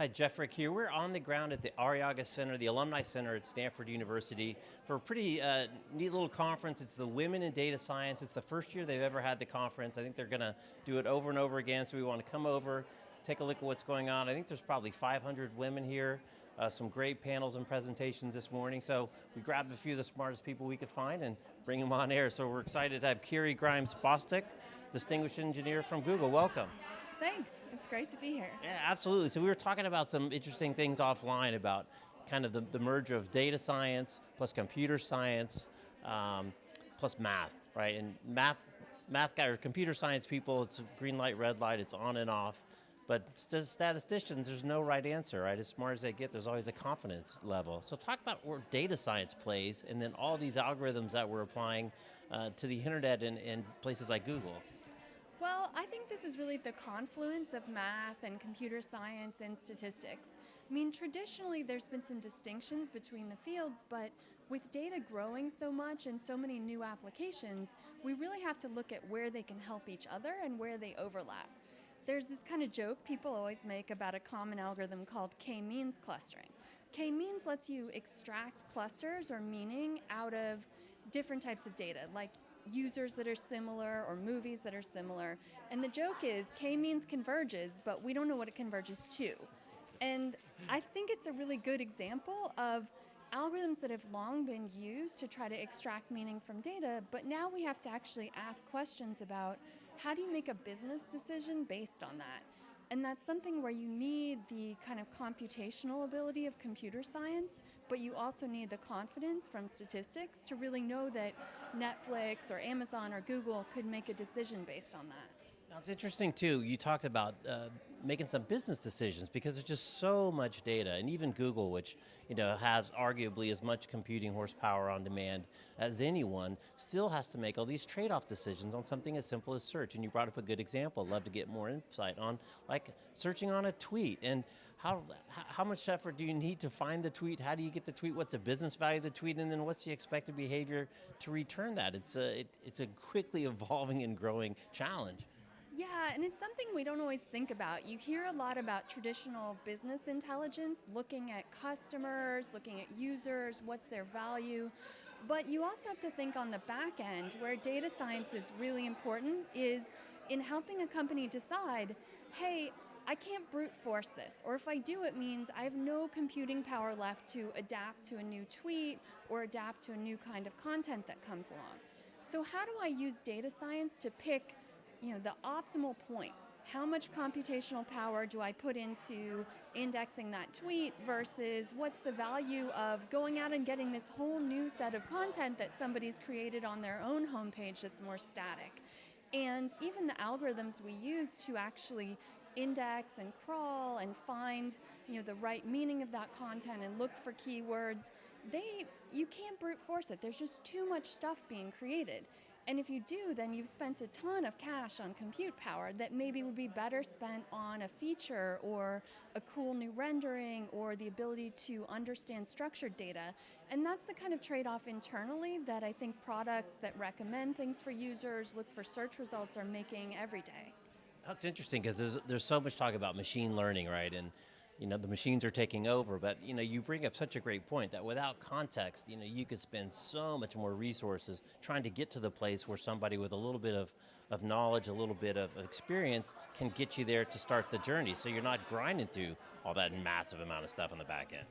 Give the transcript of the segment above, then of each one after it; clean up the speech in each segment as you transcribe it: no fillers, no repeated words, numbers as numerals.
Hi, Jeff Rick here. We're on the ground at the Arriaga Center, the Alumni Center at Stanford University for a pretty neat little conference. It's the Women in Data Science. It's the first year they've ever had the conference. I think they're going to do it over and over again, so we want to come over, take a look at what's going on. I think there's probably 500 women here, some great panels and presentations this morning, so we grabbed a few of the smartest people we could find and bring them on air. So we're excited to have Geidi Primes and Halfaxa, Distinguished Engineer from Google. Welcome. Thanks. It's great to be here. Yeah, absolutely. So we were talking about some interesting things offline about kind of the merger of data science plus computer science plus math, right? And math guy or computer science people, it's green light, red light, it's on and off. But statisticians, there's no right answer, right? As smart as they get, there's always a confidence level. So talk about where data science plays and then all these algorithms that we're applying to the internet and places like Google. Well, I think this is really the confluence of math and computer science and statistics. I mean, traditionally there's been some distinctions between the fields, but with data growing so much and so many new applications, we really have to look at where they can help each other and where they overlap. There's this kind of joke people always make about a common algorithm called k-means clustering. K-means lets you extract clusters or meaning out of different types of data, like users that are similar or movies that are similar. And the joke is k-means converges, but we don't know what it converges to. And I think it's a really good example of algorithms that have long been used to try to extract meaning from data, but now we have to actually ask questions about how do you make a business decision based on that? And that's something where you need the kind of computational ability of computer science, but you also need the confidence from statistics to really know that Netflix or Amazon or Google could make a decision based on that. Now, it's interesting, too, you talked about making some business decisions because there's just so much data, and even Google, which has arguably as much computing horsepower on demand as anyone, still has to make all these trade-off decisions on something as simple as search, and you brought up a good example. I'd love to get more insight on, like, searching on a tweet, and how much effort do you need to find the tweet? How do you get the tweet? What's the business value of the tweet? And then what's the expected behavior to return that? It's a quickly evolving and growing challenge. Yeah, and it's something we don't always think about. You hear a lot about traditional business intelligence, looking at customers, looking at users, what's their value. But you also have to think on the back end, where data science is really important, is in helping a company decide, hey, I can't brute force this, or if I do, it means I have no computing power left to adapt to a new tweet or adapt to a new kind of content that comes along. So how do I use data science to pick the optimal point? How much computational power do I put into indexing that tweet versus what's the value of going out and getting this whole new set of content that somebody's created on their own homepage that's more static? And even the algorithms we use to actually index and crawl and find the right meaning of that content and look for keywords, you can't brute force it. There's just too much stuff being created. And if you do, then you've spent a ton of cash on compute power that maybe would be better spent on a feature or a cool new rendering or the ability to understand structured data. And that's the kind of trade-off internally that I think products that recommend things for users, look for search results, are making every day. That's interesting because there's so much talk about machine learning, right? And the machines are taking over, but you bring up such a great point that without context, you could spend so much more resources trying to get to the place where somebody with a little bit of knowledge, a little bit of experience can get you there to start the journey. So you're not grinding through all that massive amount of stuff on the back end.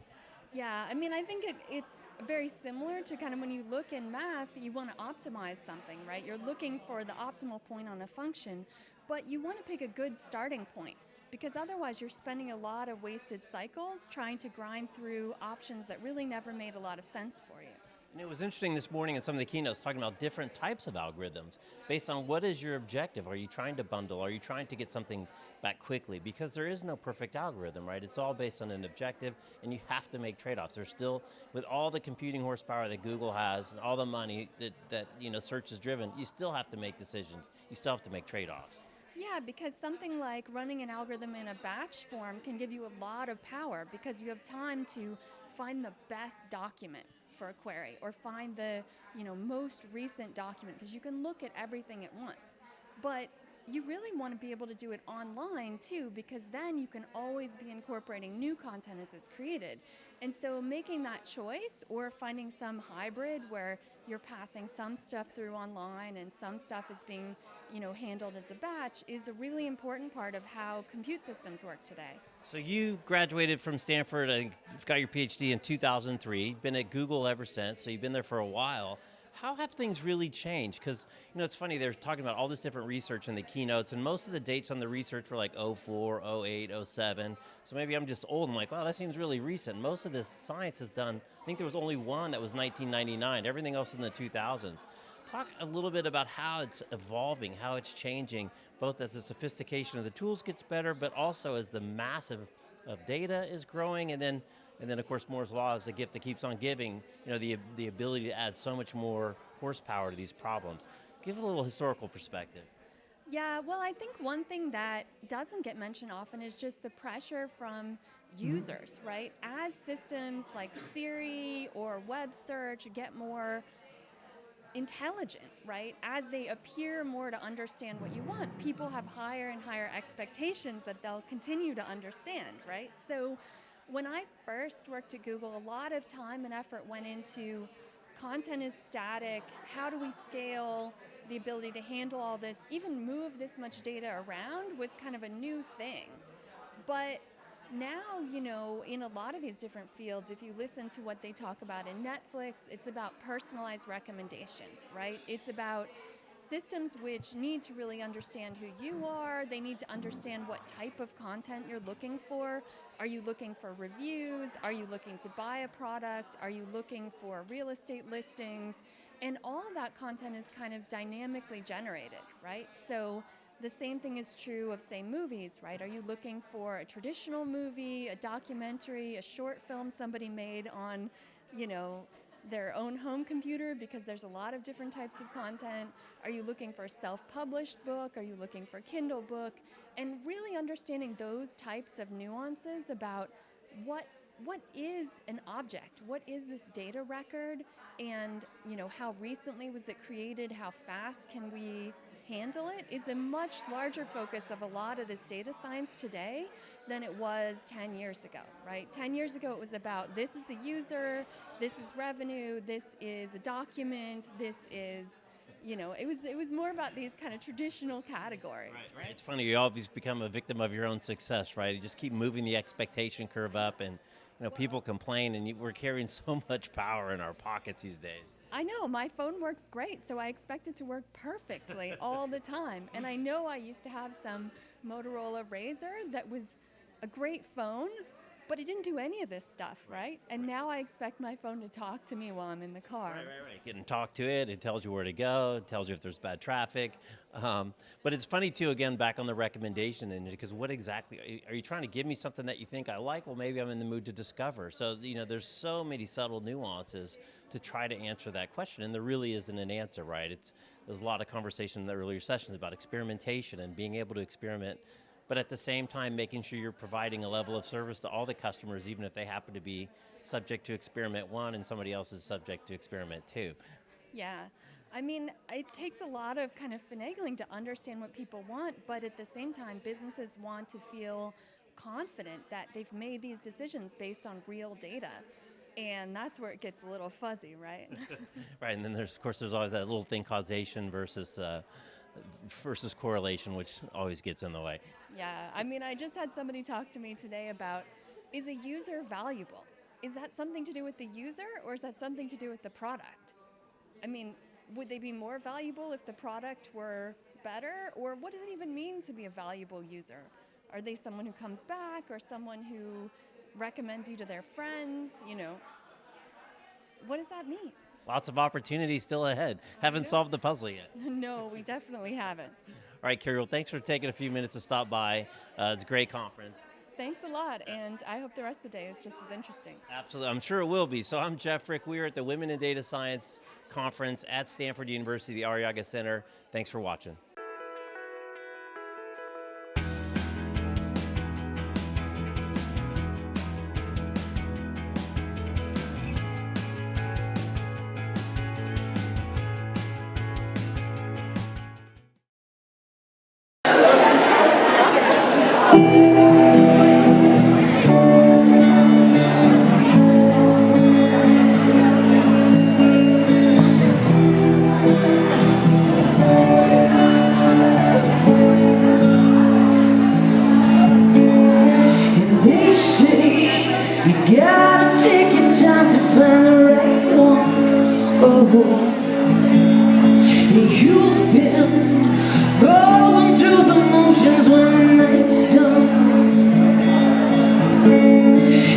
Yeah, I mean, I think it's very similar to kind of when you look in math, you want to optimize something, right? You're looking for the optimal point on a function, but you want to pick a good starting point, because otherwise you're spending a lot of wasted cycles trying to grind through options that really never made a lot of sense for you. And it was interesting this morning in some of the keynotes talking about different types of algorithms based on what is your objective. Are you trying to bundle? Are you trying to get something back quickly? Because there is no perfect algorithm, right? It's all based on an objective, and you have to make trade-offs. There's still, with all the computing horsepower that Google has and all the money that search is driven, you still have to make decisions. You still have to make trade-offs. Yeah, because something like running an algorithm in a batch form can give you a lot of power because you have time to find the best document for a query or find the most recent document because you can look at everything at once. But you really want to be able to do it online too, because then you can always be incorporating new content as it's created. And so making that choice or finding some hybrid where you're passing some stuff through online and some stuff is being, handled as a batch is a really important part of how compute systems work today. So you graduated from Stanford, I think you've got your PhD in 2003, been at Google ever since, so you've been there for a while. How have things really changed? Because, it's funny, they're talking about all this different research in the keynotes, and most of the dates on the research were like '04, '08, '07. So maybe I'm just old. I'm like, wow, that seems really recent. Most of this science is done, I think there was only one that was 1999. Everything else in the 2000s. Talk a little bit about how it's evolving, how it's changing, both as the sophistication of the tools gets better, but also as the massive of data is growing, and then of course Moore's law is a gift that keeps on giving. The ability to add so much more horsepower to these problems. Give a little historical perspective. Yeah, well, I think one thing that doesn't get mentioned often is just the pressure from users, right? As systems like Siri or web search get more intelligent, right? As they appear more to understand what you want, people have higher and higher expectations that they'll continue to understand, right? So when I first worked at Google, a lot of time and effort went into content is static, how do we scale, the ability to handle all this, even move this much data around was kind of a new thing. But now, in a lot of these different fields, if you listen to what they talk about in Netflix, it's about personalized recommendation, right? It's about systems which need to really understand who you are. They need to understand what type of content you're looking for. Are you looking for reviews? Are you looking to buy a product? Are you looking for real estate listings? And all of that content is kind of dynamically generated, right? So the same thing is true of, say, movies, right? Are you looking for a traditional movie, a documentary, a short film somebody made on, their own home computer, because there's a lot of different types of content? Are you looking for a self-published book? Are you looking for a Kindle book? And really understanding those types of nuances about what is an object? What is this data record? And, how recently was it created? How fast can we handle it is a much larger focus of a lot of this data science today than it was 10 years ago, right? 10 years ago, it was about this is a user, this is revenue, this is a document, this is, it was more about these kind of traditional categories. Right. It's funny, you always become a victim of your own success, right? You just keep moving the expectation curve up, and people complain, and we're carrying so much power in our pockets these days. I know, my phone works great, so I expect it to work perfectly all the time. And I know I used to have some Motorola Razr that was a great phone, but it didn't do any of this stuff, right? And now I expect my phone to talk to me while I'm in the car. Right. You can talk to it, it tells you where to go, it tells you if there's bad traffic. But it's funny too, again, back on the recommendation engine, because what exactly, are you trying to give me something that you think I like? Well, maybe I'm in the mood to discover. So, there's so many subtle nuances to try to answer that question, and there really isn't an answer, right? There's a lot of conversation in the earlier sessions about experimentation and being able to experiment, but at the same time making sure you're providing a level of service to all the customers, even if they happen to be subject to experiment 1 and somebody else is subject to experiment 2. Yeah. I mean, it takes a lot of kind of finagling to understand what people want, but at the same time, businesses want to feel confident that they've made these decisions based on real data. And that's where it gets a little fuzzy, right? Right, and then there's always that little thing, causation versus correlation, which always gets in the way. Yeah, I mean, I just had somebody talk to me today about, is a user valuable? Is that something to do with the user, or is that something to do with the product? I mean, would they be more valuable if the product were better? Or what does it even mean to be a valuable user? Are they someone who comes back, or someone who recommends you to their friends? What does that mean? Lots of opportunities still ahead. Haven't solved the puzzle yet. No, we definitely haven't. All right, Carrie, well, thanks for taking a few minutes to stop by. It's a great conference. Thanks a lot, and I hope the rest of the day is just as interesting. Absolutely, I'm sure it will be. So I'm Jeff Frick. We are at the Women in Data Science Conference at Stanford University, the Arriaga Center. Thanks for watching. You've been going through the motions when the night's done.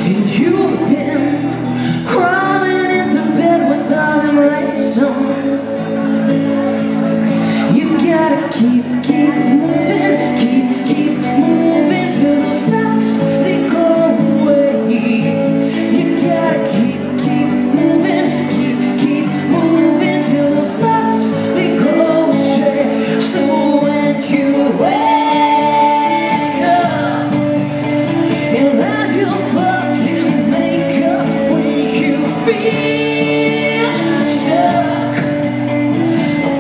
And you've been crawling into bed with all them lights on. You gotta keep moving, keep moving till those thoughts they go away. You gotta keep moving, keep moving till those thoughts they go away. So when you wake up, and that you fucking make up when you feel stuck,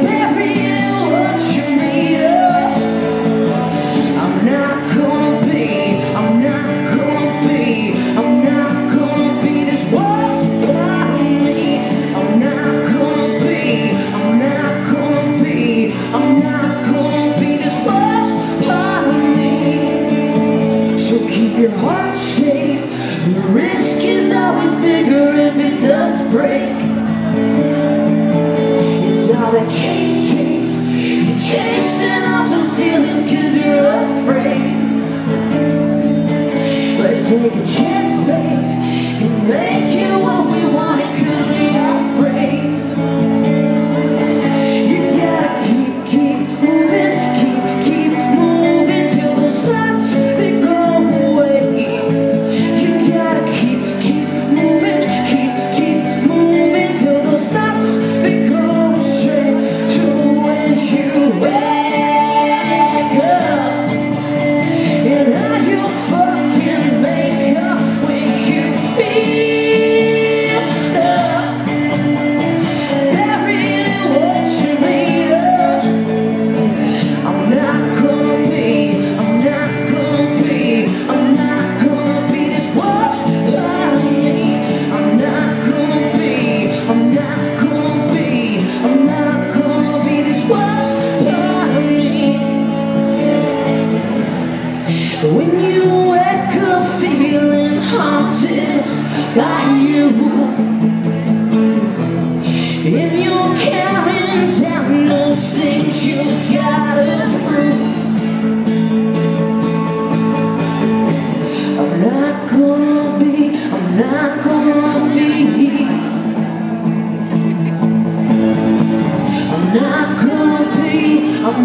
buried in what you made up. I'm not gonna be this worst part of me. I'm not gonna be this worst part of me. So keep your heart safe. The risk is always bigger if it does break. It's all that chase. You're chasing off those feelings 'cause you're afraid. Let's take a chance, babe, and make it what we wanted 'cause we are brave. You gotta keep moving till those thoughts they go away. You gotta keep moving till those thoughts they go straight to when you wake up. And how you fucking make up when you feel stuck, buried in what you made up. I'm not gonna be this worst part of me. I'm not gonna be this worst part of me. When you wake up feeling haunted by you, and you're counting down those things you gotta prove, I'm not gonna be I'm not gonna be I'm